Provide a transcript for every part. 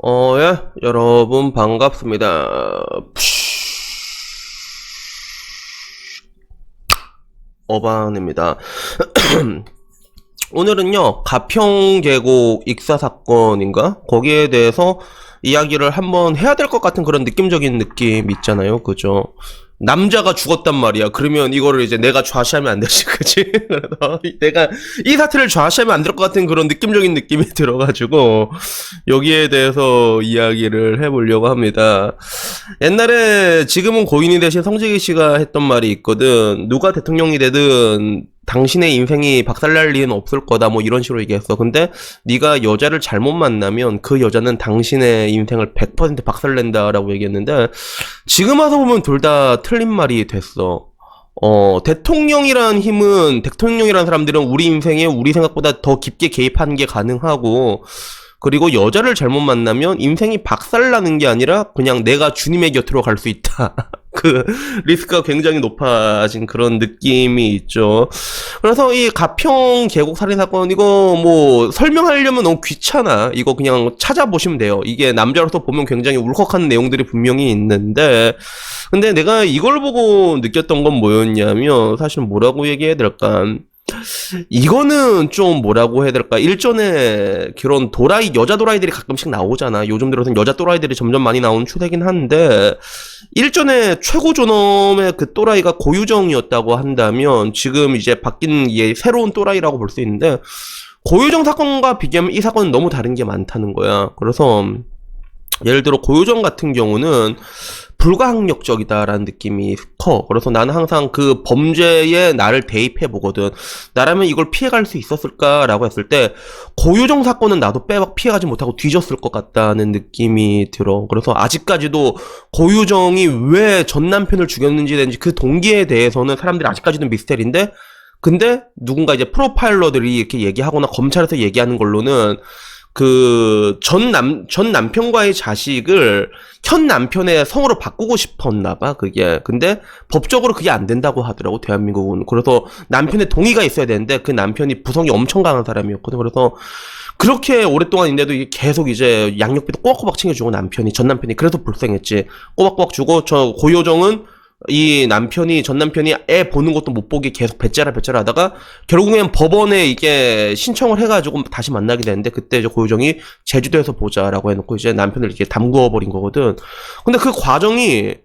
예, 여러분 반갑습니다. 어반입니다. 오늘은요, 가평계곡 익사 사건인가? 거기에 대해서 이야기를 한번 해야 될 것 같은 그런 느낌적인 느낌 있잖아요. 그죠? 남자가 죽었단 말이야. 그러면 이거를 이제 내가 좌시하면 안 되지, 그치? 그래서 내가 이 사태를 좌시하면 안 될 것 같은 그런 느낌적인 느낌이 들어가지고, 여기에 대해서 이야기를 해보려고 합니다. 옛날에 지금은 고인이 되신 성재기 씨가 했던 말이 있거든. 누가 대통령이 되든 당신의 인생이 박살날 리는 없을 거다, 뭐 이런 식으로 얘기했어. 근데 네가 여자를 잘못 만나면 그 여자는 당신의 인생을 100% 박살낸다라고 얘기했는데, 지금 와서 보면 둘 다 틀린 말이 됐어. 대통령이라는 힘은, 대통령이라는 사람들은 우리 인생에 우리 생각보다 더 깊게 개입하는 게 가능하고, 그리고 여자를 잘못 만나면 인생이 박살나는 게 아니라 그냥 내가 주님의 곁으로 갈 수 있다. 그 리스크가 굉장히 높아진 그런 느낌이 있죠. 그래서 이 가평 계곡 살인 사건, 이거 뭐 설명하려면 너무 귀찮아. 이거 그냥 찾아보시면 돼요. 이게 남자로서 보면 굉장히 울컥한 내용들이 분명히 있는데, 근데 내가 이걸 보고 느꼈던 건 뭐였냐면, 사실 뭐라고 얘기해야 될까? 이거는 좀 뭐라고 해야 될까? 일전에 그런 도라이, 여자 도라이들이 가끔씩 나오잖아. 요즘 들어서는 여자 도라이들이 점점 많이 나오는 추세긴 한데, 일전에 최고 존엄의 그 또라이가 고유정이었다고 한다면, 지금 이제 바뀐 게 새로운 또라이라고 볼 수 있는데, 고유정 사건과 비교하면 이 사건은 너무 다른 게 많다는 거야. 그래서 예를 들어 고유정 같은 경우는 불가항력적이다라는 느낌이 커. 그래서 나는 항상 그 범죄에 나를 대입해 보거든. 나라면 이걸 피해갈 수 있었을까라고 했을 때, 고유정 사건은 나도 빼박 피해가지 못하고 뒤졌을 것 같다는 느낌이 들어. 그래서 아직까지도 고유정이 왜 전 남편을 죽였는지 그 동기에 대해서는 사람들이 아직까지도 미스테리인데, 근데 누군가 이제 프로파일러들이 이렇게 얘기하거나 검찰에서 얘기하는 걸로는, 그 전 남편과의 자식을 현 남편의 성으로 바꾸고 싶었나봐, 그게. 근데 법적으로 그게 안 된다고 하더라고, 대한민국은. 그래서 남편의 동의가 있어야 되는데, 그 남편이 부성이 엄청 강한 사람이었거든. 그래서 그렇게 오랫동안 있는데도 이게 계속 이제 양육비도 꼬박꼬박 챙겨주고, 전 남편이. 그래서 불쌍했지. 꼬박꼬박 주고, 저 고효정은 전 남편이 애 보는 것도 못 보게 계속 배째라 하다가, 결국엔 법원에 이게 신청을 해가지고 다시 만나게 되는데, 그때 이제 고유정이 제주도에서 보자라고 해놓고 이제 남편을 이렇게 담그어버린 거거든. 근데 그 과정이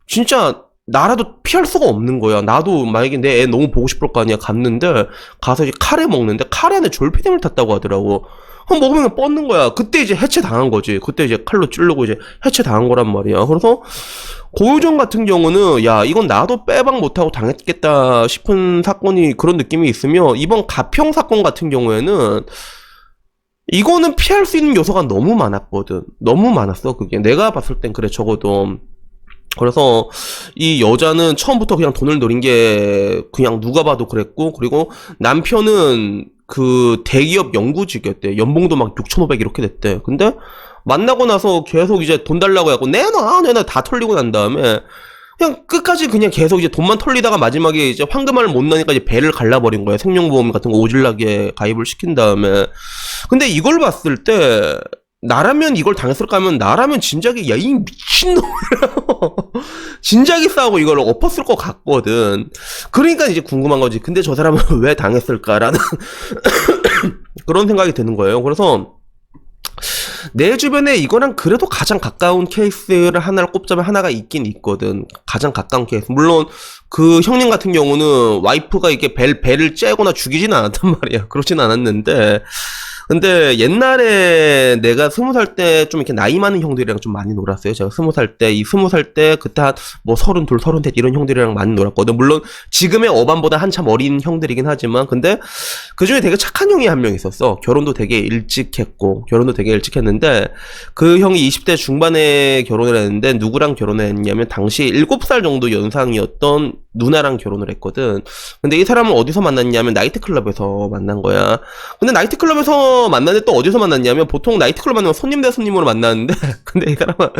진짜 나라도 피할 수가 없는 거야. 나도 만약에 내 애 너무 보고 싶을 거 아니야. 갔는데, 가서 이제 카레 먹는데, 카레 안에 졸피뎀을 탔다고 하더라고. 먹으면 뻗는 거야. 그때 이제 해체당한 거지. 그때 이제 칼로 찌르고 이제 해체당한 거란 말이야. 그래서 고유정 같은 경우는, 야, 이건 나도 빼박 못하고 당했겠다 싶은 사건이, 그런 느낌이 있으며, 이번 가평 사건 같은 경우에는 이거는 피할 수 있는 요소가 너무 많았거든. 너무 많았어, 그게. 내가 봤을 땐 그래, 적어도. 그래서 이 여자는 처음부터 그냥 돈을 노린 게 그냥 누가 봐도 그랬고, 그리고 남편은 그 대기업 연구직이었대. 연봉도 막 6,500 이렇게 됐대. 근데 만나고 나서 계속 이제 돈 달라고 해갖고 내놔 다 털리고 난 다음에 그냥 끝까지 그냥 계속 이제 돈만 털리다가 마지막에 이제 황금알을 못 나니까 이제 배를 갈라버린 거야. 생명보험 같은 거 오질나게 가입을 시킨 다음에. 근데 이걸 봤을 때, 나라면 이걸 당했을까 하면, 나라면 진작에, 야, 이 미친놈이라고. 진작에 싸우고 이걸 엎었을 것 같거든. 그러니까 이제 궁금한 거지. 근데 저 사람은 왜 당했을까라는 그런 생각이 드는 거예요. 그래서 내 주변에 이거랑 그래도 가장 가까운 케이스를 하나를 꼽자면 하나가 있긴 있거든. 가장 가까운 케이스. 물론 그 형님 같은 경우는 와이프가 이렇게 배를 째거나 죽이진 않았단 말이야. 그렇진 않았는데, 근데 옛날에 내가 20살 때 좀 이렇게 나이 많은 형들이랑 좀 많이 놀았어요. 제가 20살 때, 20살 때 그때 한 뭐 32, 33 이런 형들이랑 많이 놀았거든. 물론 지금의 어반보다 한참 어린 형들이긴 하지만, 근데 그 중에 되게 착한 형이 한 명 있었어. 결혼도 되게 일찍 했는데, 그 형이 20대 중반에 결혼을 했는데, 누구랑 결혼을 했냐면 당시 7살 정도 연상이었던 누나랑 결혼을 했거든. 근데 이 사람을 어디서 만났냐면 나이트클럽에서 만난 거야. 근데 나이트클럽에서 만났는데 또 어디서 만났냐면, 보통 나이트클럽 만나면 손님 대 손님으로 만나는데 근데 이 사람은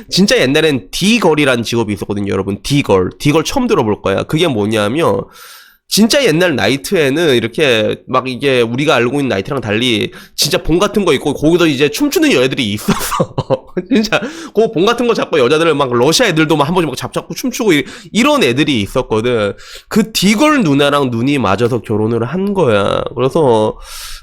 진짜 옛날엔 D걸이라는 직업이 있었거든요, 여러분. D걸 처음 들어볼 거야. 그게 뭐냐면, 진짜 옛날 나이트에는 이렇게 막 이게 우리가 알고 있는 나이트랑 달리 진짜 봉 같은 거 있고 거기서 이제 춤추는 여자들이 있었어. 진짜 그 봉 같은 거 잡고 여자들을 막 러시아 애들도 막 한 번씩 막 잡고 춤추고 이런 애들이 있었거든. 그 디걸 누나랑 눈이 맞아서 결혼을 한 거야. 그래서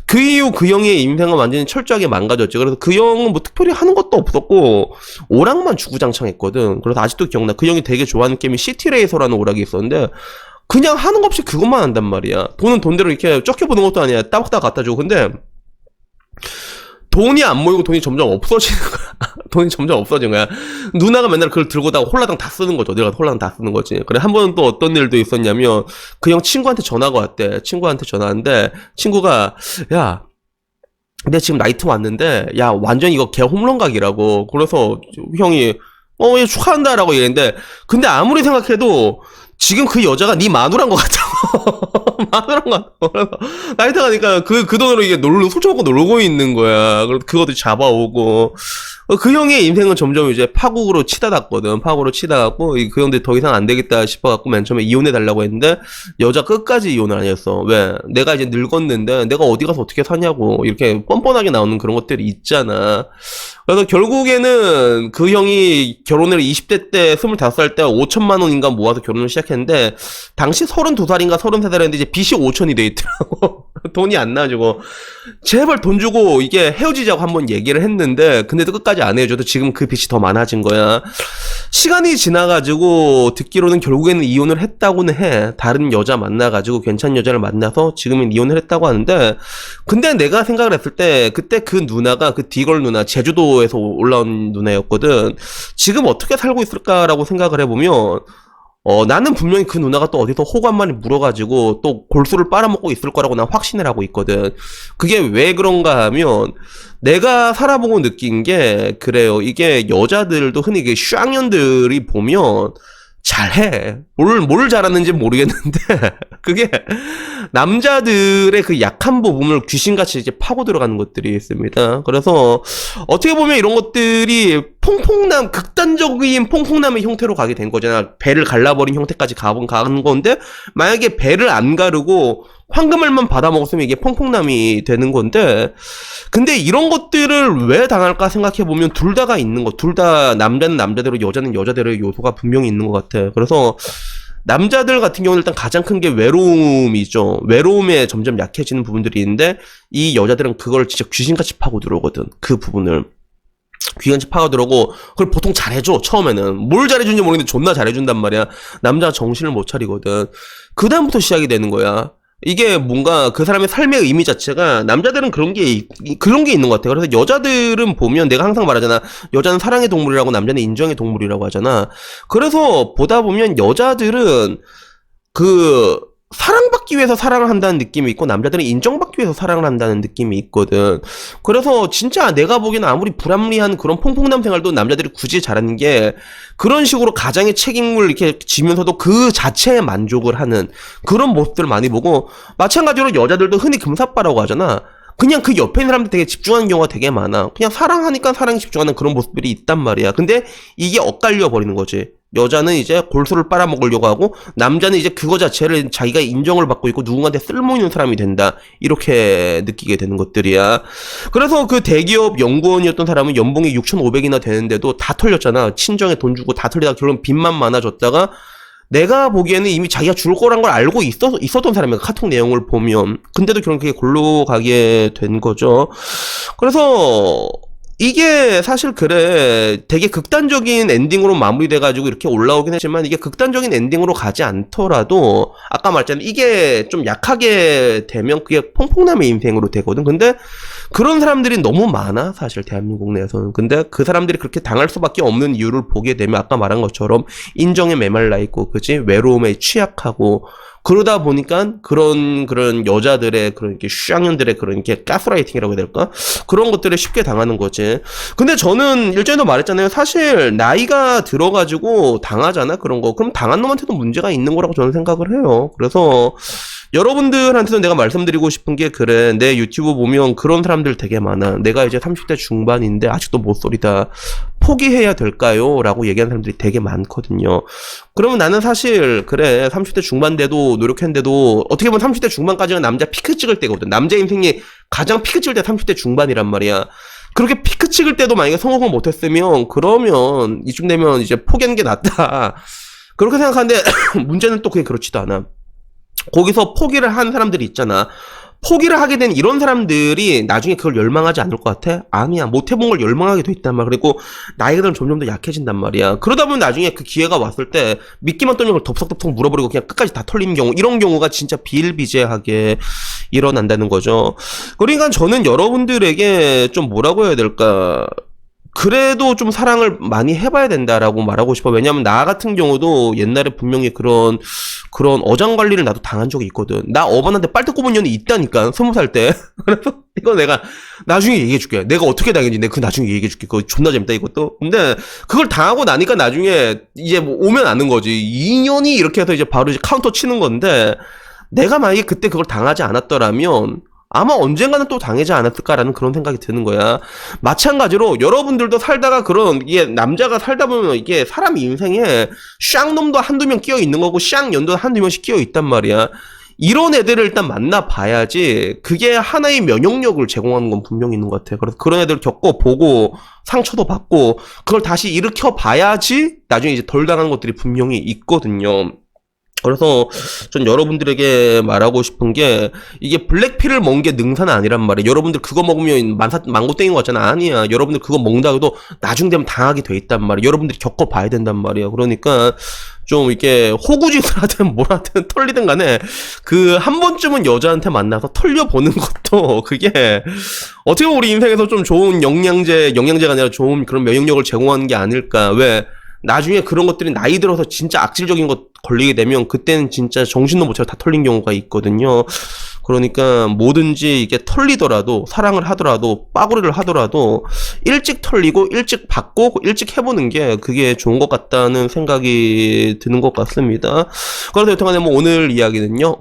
그 이후 그 형의 인생은 완전히 철저하게 망가졌지. 그래서 그 형은 뭐 특별히 하는 것도 없었고 오락만 주구장창했거든. 그래서 아직도 기억나. 그 형이 되게 좋아하는 게임이 시티레이서라는 오락이 있었는데 그냥 하는 거 없이 그것만 한단 말이야. 돈은 돈대로 이렇게 쫓겨보는 것도 아니야. 따박따박 갖다 주고. 근데 돈이 안 모이고 돈이 점점 없어지는 거야. 돈이 점점 없어진 거야. 누나가 맨날 그걸 들고 다가 홀라당 다 쓰는 거죠. 내가 홀라당 다 쓰는 거지. 그래, 한 번은 또 어떤 일도 있었냐면, 그 형 친구한테 전화가 왔대. 친구한테 전화하는데, 친구가, 야, 근데 지금 나이트 왔는데, 야, 완전 이거 개 홈런 각이라고. 그래서 형이, 얘 축하한다라고 얘기했는데, 근데 아무리 생각해도, 지금 그 여자가 네 마누라인 것 같다고. 마누라인 것 같다고. 그래서 나이트 가니까 그 돈으로 이게 술 처먹고 놀고 있는 거야. 그래서 그것도 잡아오고. 그 형의 인생은 점점 이제 파국으로 치닫았거든. 파국으로 치닫았고, 그 형들 더 이상 안 되겠다 싶어갖고 맨 처음에 이혼해달라고 했는데, 여자 끝까지 이혼을 안 했어. 왜? 내가 이제 늙었는데, 내가 어디 가서 어떻게 사냐고. 이렇게 뻔뻔하게 나오는 그런 것들이 있잖아. 그래서 결국에는 그 형이 결혼을 20대 때, 25살 때 5천만 원인가 모아서 결혼을 시작했는데, 당시 32살인가 33살인데 이제 빚이 5천이 돼 있더라고. 돈이 안 나가지고. 제발 돈 주고 이게 헤어지자고 한번 얘기를 했는데, 근데도 끝까지 안 헤어져도 지금 그 빚이 더 많아진 거야. 시간이 지나가지고 듣기로는 결국에는 이혼을 했다고는 해. 다른 여자 만나가지고 괜찮은 여자를 만나서 지금은 이혼을 했다고 하는데, 근데 내가 생각을 했을 때 그때 그 누나가 그 디걸 누나 제주도에서 올라온 누나였거든. 지금 어떻게 살고 있을까라고 생각을 해보면 나는 분명히 그 누나가 또 어디서 호구 한 마리 물어가지고 또 골수를 빨아먹고 있을 거라고 난 확신을 하고 있거든. 그게 왜 그런가 하면 내가 살아보고 느낀 게 그래요. 이게 여자들도 흔히 이게 슈앙년들이 보면 잘해. 뭘 잘하는지 모르겠는데 그게 남자들의 그 약한 부분을 귀신같이 이제 파고 들어가는 것들이 있습니다. 그래서 어떻게 보면 이런 것들이 극단적인 퐁퐁남의 형태로 가게 된 거잖아. 배를 갈라버린 형태까지 가는 건데, 만약에 배를 안 가르고 황금알만 받아먹었으면 이게 퐁퐁남이 되는 건데, 근데 이런 것들을 왜 당할까 생각해보면 둘 다가 있는 거. 둘 다 남자는 남자대로 여자는 여자대로의 요소가 분명히 있는 것 같아. 그래서 남자들 같은 경우는 일단 가장 큰 게 외로움이죠. 외로움에 점점 약해지는 부분들이 있는데, 이 여자들은 그걸 진짜 귀신같이 파고 들어오거든. 그 부분을. 귀신같이 파고 들어오고, 그걸 보통 잘해줘, 처음에는. 뭘 잘해주는지 모르겠는데 존나 잘해준단 말이야. 남자가 정신을 못 차리거든. 그 다음부터 시작이 되는 거야. 이게 뭔가 그 사람의 삶의 의미 자체가 남자들은 그런 게 있는 것 같아. 그래서 여자들은 보면 내가 항상 말하잖아. 여자는 사랑의 동물이라고 남자는 인정의 동물이라고 하잖아. 그래서 보다 보면 여자들은 그 사랑받기 위해서 사랑을 한다는 느낌이 있고 남자들은 인정받기 위해서 사랑을 한다는 느낌이 있거든. 그래서 진짜 내가 보기에는 아무리 불합리한 그런 퐁퐁남 생활도 남자들이 굳이 잘하는 게 그런 식으로 가장의 책임을 이렇게 지면서도 그 자체에 만족을 하는 그런 모습들을 많이 보고, 마찬가지로 여자들도 흔히 금사빠라고 하잖아. 그냥 그 옆에 있는 사람들 되게 집중하는 경우가 되게 많아. 그냥 사랑하니까 사랑에 집중하는 그런 모습들이 있단 말이야. 근데 이게 엇갈려 버리는 거지. 여자는 이제 골수를 빨아먹으려고 하고 남자는 이제 그거 자체를 자기가 인정을 받고 있고 누군가한테 쓸모있는 사람이 된다, 이렇게 느끼게 되는 것들이야. 그래서 그 대기업 연구원이었던 사람은 연봉이 6,500이나 되는데도 다 털렸잖아. 친정에 돈 주고 다 털리다가 결론 빚만 많아졌다가, 내가 보기에는 이미 자기가 죽을 거란 걸 알고 있었던 사람이야. 카톡 내용을 보면. 근데도 결국 그게 골로 가게 된 거죠. 그래서 이게 사실 그래, 되게 극단적인 엔딩으로 마무리돼가지고 이렇게 올라오긴 했지만, 이게 극단적인 엔딩으로 가지 않더라도 아까 말했잖아, 이게 좀 약하게 되면 그게 퐁퐁남의 인생으로 되거든. 근데 그런 사람들이 너무 많아, 사실 대한민국 내에서는. 근데 그 사람들이 그렇게 당할 수밖에 없는 이유를 보게 되면 아까 말한 것처럼 인정에 메말라 있고, 그치, 외로움에 취약하고, 그러다 보니까 그런 여자들의 그런 이렇게 슈앙년들의 그런 이렇게 가스라이팅이라고 해야 될까? 그런 것들에 쉽게 당하는 거지. 근데 저는 일전에도 말했잖아요. 사실 나이가 들어가지고 당하잖아, 그런 거. 그럼 당한 놈한테도 문제가 있는 거라고 저는 생각을 해요. 그래서 여러분들한테도 내가 말씀드리고 싶은 게 그래. 내 유튜브 보면 그런 사람들 되게 많아. 내가 이제 30대 중반인데 아직도 못소리다. 포기해야 될까요? 라고 얘기하는 사람들이 되게 많거든요. 그러면 나는 사실 그래 30대 중반 돼도 노력했는데도 어떻게 보면 30대 중반까지는 남자 피크 찍을 때거든. 남자 인생이 가장 피크 찍을 때 30대 중반이란 말이야. 그렇게 피크 찍을 때도 만약에 성공을 못했으면 그러면 이쯤 되면 이제 포기하는 게 낫다. 그렇게 생각하는데 문제는 또 그게 그렇지도 않아. 거기서 포기를 한 사람들이 있잖아. 포기를 하게 된 이런 사람들이 나중에 그걸 열망하지 않을 것 같아? 아니야. 못 해본 걸 열망하게 돼 있단 말이야. 그리고 나이가 들면 점점 더 약해진단 말이야. 그러다 보면 나중에 그 기회가 왔을 때 미끼만 떨면 걸 덥석덥석 물어버리고 그냥 끝까지 다 털리는 경우, 이런 경우가 진짜 비일비재하게 일어난다는 거죠. 그러니까 저는 여러분들에게 좀 뭐라고 해야 될까, 그래도 좀 사랑을 많이 해봐야 된다라고 말하고 싶어. 왜냐면 나 같은 경우도 옛날에 분명히 그런 어장관리를 나도 당한 적이 있거든. 나 어반한테 빨대 꼽은 년이 있다니까, 20살 때. 그래서 이거 내가 나중에 얘기해줄게. 내가 어떻게 당했는지 내가 그 나중에 얘기해줄게. 그거 존나 재밌다 이것도. 근데 그걸 당하고 나니까 나중에 이제 뭐 오면 아는 거지. 2년이 이렇게 해서 이제 바로 이제 카운터 치는 건데, 내가 만약에 그때 그걸 당하지 않았더라면 아마 언젠가는 또 당하지 않았을까라는 그런 생각이 드는 거야. 마찬가지로 여러분들도 살다가 이게 남자가 살다 보면 이게 사람 인생에 쌍놈도 한두 명 끼어 있는 거고 쌍년도 한두 명씩 끼어 있단 말이야. 이런 애들을 일단 만나봐야지 그게 하나의 면역력을 제공하는 건 분명히 있는 것 같아. 그래서 그런 애들을 겪어보고 상처도 받고 그걸 다시 일으켜봐야지 나중에 이제 덜 당하는 것들이 분명히 있거든요. 그래서 전 여러분들에게 말하고 싶은 게 이게 블랙필을 먹은 게 능사는 아니란 말이에요. 여러분들 그거 먹으면 망고땡인 거 같잖아. 아니야. 여러분들 그거 먹다가도 나중 되면 당하게 돼 있단 말이야. 여러분들이 겪어봐야 된단 말이야. 그러니까 좀 이게 호구짓을 하든 뭘 하든 털리든 간에 그 한 번쯤은 여자한테 만나서 털려보는 것도 그게 어떻게 보면 우리 인생에서 좀 좋은 영양제가 아니라 좋은 그런 면역력을 제공하는 게 아닐까. 왜? 나중에 그런 것들이 나이 들어서 진짜 악질적인 것 걸리게 되면 그때는 진짜 정신도 못 차려 다 털린 경우가 있거든요. 그러니까 뭐든지 이게 털리더라도 사랑을 하더라도 빠구리를 하더라도 일찍 털리고 일찍 받고 일찍 해보는 게 그게 좋은 것 같다는 생각이 드는 것 같습니다. 그래서 여튼간에 뭐 오늘 이야기는요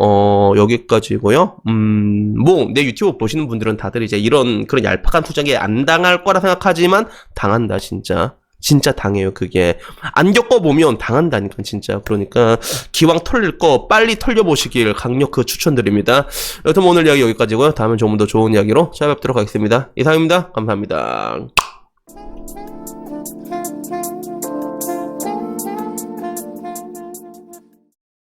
여기까지고요. 뭐 내 유튜브 보시는 분들은 다들 이제 이런 그런 얄팍한 투정에 안 당할 거라 생각하지만 당한다 진짜. 진짜 당해요. 그게 안 겪어보면 당한다니까 진짜. 그러니까 기왕 털릴 거 빨리 털려보시길 강력 추천드립니다. 여튼 오늘 이야기 여기까지고요. 다음엔 조금 더 좋은 이야기로 찾아뵙도록 하겠습니다. 이상입니다. 감사합니다.